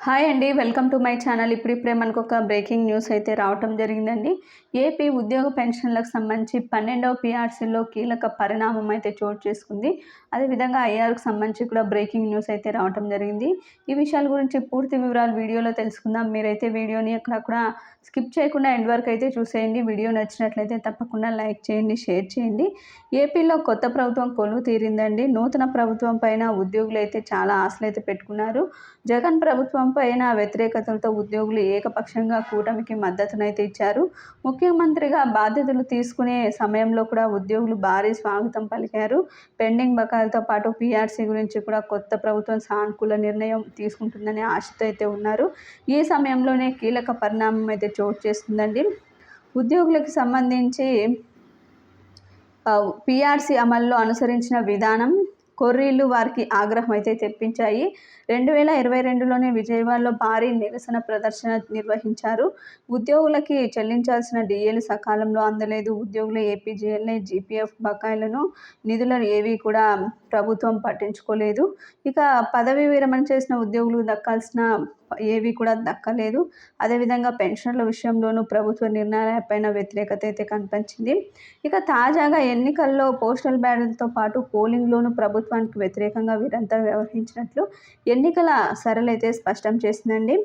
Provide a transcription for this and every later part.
Hi అండి. Welcome to my channel. ఇప్పుడిప్పుడే మనకొక బ్రేకింగ్ న్యూస్ అయితే రావటం జరిగిందండి. ఏపీ ఉద్యోగ పెన్షన్లకు సంబంధించి 12వ పీఆర్సీలో కీలక పరిణామం అయితే చోటు చేసుకుంది. అదేవిధంగా ఐఆర్‌కు సంబంధించి కూడా బ్రేకింగ్ న్యూస్ అయితే రావటం జరిగింది. ఈ విషయాల గురించి పూర్తి వివరాలు వీడియోలో తెలుసుకుందాం. మీరైతే వీడియోని ఎక్కడ కూడా స్కిప్ చేయకుండా ఎండ్ వరకు అయితే చూసేయండి. వీడియో నచ్చినట్లయితే తప్పకుండా లైక్ చేయండి, షేర్ చేయండి. ఏపీలో కొత్త ప్రభుత్వం కొలువు తీరిందండి. నూతన ప్రభుత్వం పైన ఉద్యోగులు అయితే చాలా ఆశలైతే పెట్టుకున్నారు. జగన్ ప్రభుత్వం పైన వ్యతిరేకతలతో ఉద్యోగులు ఏకపక్షంగా కూటమికి మద్దతునైతే ఇచ్చారు. ముఖ్యమంత్రిగా బాధ్యతలు తీసుకునే సమయంలో కూడా ఉద్యోగులు భారీ స్వాగతం పలికారు. పెండింగ్ బకాయిలతో పాటు పీఆర్సీ గురించి కూడా కొత్త ప్రభుత్వం సానుకూల నిర్ణయం తీసుకుంటుందనే ఆశతో అయితే ఉన్నారు. ఈ సమయంలోనే కీలక పరిణామం అయితే చోటు చేస్తుందండి. ఉద్యోగులకు సంబంధించి పీఆర్సీ అమల్లో అనుసరించిన విధానం కొర్రీలు వారికి ఆగ్రహం అయితే తెప్పించాయి. 2022లోనే విజయవాడలో భారీ నిరసన ప్రదర్శన నిర్వహించారు. ఉద్యోగులకి చెల్లించాల్సిన డిఏలు సకాలంలో అందలేదు. ఉద్యోగుల ఏపీజీఎల్ఐ, జీపీఎఫ్ బకాయిలను నిధులను ఏవి కూడా ప్రభుత్వం పట్టించుకోలేదు. ఇక పదవీ విరమణ చేసిన ఉద్యోగులకు దక్కాల్సిన ఏవి కూడా దక్కలేదు. అదేవిధంగా పెన్షన్ల విషయంలోనూ ప్రభుత్వ నిర్ణయాలపైన వ్యతిరేకత అయితే కనిపించింది. ఇక తాజాగా ఎన్నికల్లో పోస్టల్ బ్యాలెట్తో పాటు పోలింగ్లోనూ ప్రభుత్వానికి వ్యతిరేకంగా వీరంతా వ్యవహరించినట్లు ఎన్నికల సరళైతే స్పష్టం చేసిందండి.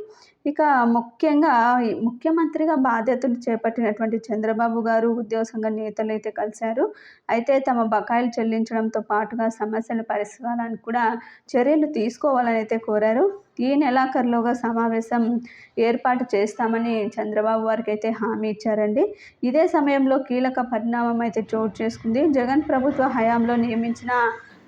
ఇక ముఖ్యంగా ముఖ్యమంత్రిగా బాధ్యతలు చేపట్టినటువంటి చంద్రబాబు గారు ఉద్యోగ సంఘ నేతలు అయితే కలిశారు. అయితే తమ బకాయిలు చెల్లించడంతో పాటుగా సమస్యల పరిష్కారానికి కూడా చర్యలు తీసుకోవాలని అయితే కోరారు. ఈ నెలాఖరులోగా సమావేశం ఏర్పాటు చేస్తామని చంద్రబాబు వారికి అయితే హామీ ఇచ్చారండి. ఇదే సమయంలో కీలక పరిణామం అయితే చోటు చేసుకుంది. జగన్ ప్రభుత్వ హయాంలో నియమించిన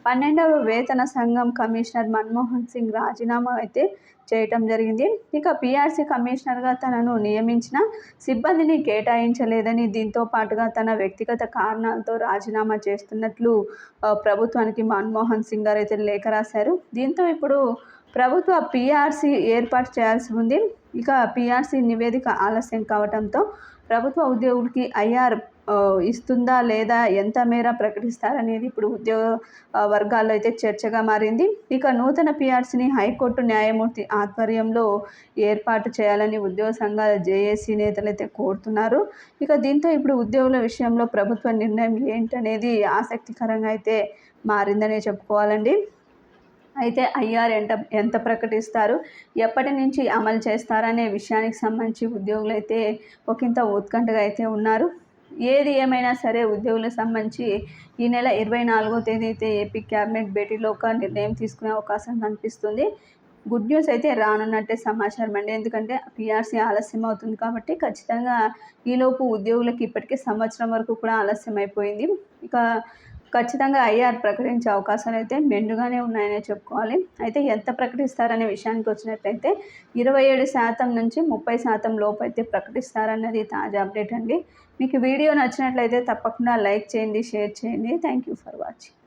12వ వేతన సంఘం కమిషనర్ మన్మోహన్ సింగ్ రాజీనామా అయితే చేయటం జరిగింది. ఇక పీఆర్సీ కమిషనర్గా తనను నియమించిన సిబ్బందిని కేటాయించలేదని, దీంతో పాటుగా తన వ్యక్తిగత కారణాలతో రాజీనామా చేస్తున్నట్లు ప్రభుత్వానికి మన్మోహన్ సింగ్ గారు అయితే లేఖ రాశారు. దీంతో ఇప్పుడు ప్రభుత్వ పీఆర్సీ ఏర్పాటు చేయాల్సి ఉంది. ఇక పీఆర్సీ నివేదిక ఆలస్యం కావడంతో ప్రభుత్వ ఉద్యోగులకి ఐఆర్ ఇస్తుందా లేదా, ఎంత మేర ప్రకటిస్తారనేది ఇప్పుడు ఉద్యోగ వర్గాల్లో అయితే చర్చగా మారింది. ఇక నూతన పీఆర్సీని హైకోర్టు న్యాయమూర్తి ఆధ్వర్యంలో ఏర్పాటు చేయాలని ఉద్యోగ సంఘాల జేఏసీ నేతలు అయితే కోరుతున్నారు. ఇక దీంతో ఇప్పుడు ఉద్యోగుల విషయంలో ప్రభుత్వ నిర్ణయం ఏంటనేది ఆసక్తికరంగా అయితే మారిందనే చెప్పుకోవాలండి. అయితే ఐఆర్ ఎంత ప్రకటిస్తారు, ఎప్పటి నుంచి అమలు చేస్తారనే విషయానికి సంబంధించి ఉద్యోగులు అయితే ఒకంత ఉత్కంఠగా అయితే ఉన్నారు. ఏది ఏమైనా సరే ఉద్యోగులకు సంబంధించి ఈ నెల 24వ తేదీ అయితే ఏపీ క్యాబినెట్ భేటీలో ఒక నిర్ణయం తీసుకునే అవకాశం కనిపిస్తుంది. గుడ్ న్యూస్ అయితే రానున్నట్టే సమాచారం అండి. ఎందుకంటే పీఆర్సీ ఆలస్యం అవుతుంది కాబట్టి ఖచ్చితంగా ఈలోపు ఉద్యోగులకు ఇప్పటికే సంవత్సరం వరకు కూడా ఆలస్యం అయిపోయింది. ఇక ఖచ్చితంగా ఐఆర్ ప్రకటించే అవకాశాలు అయితే మెండుగానే ఉన్నాయనే చెప్పుకోవాలి. అయితే ఎంత ప్రకటిస్తారనే విషయానికి వచ్చినట్లయితే 27% నుంచి 30% లోపు అయితే ప్రకటిస్తారన్నది తాజా అప్డేట్ అండి. మీకు వీడియో నచ్చినట్లయితే తప్పకుండా లైక్ చేయండి, షేర్ చేయండి. Thank you for watching.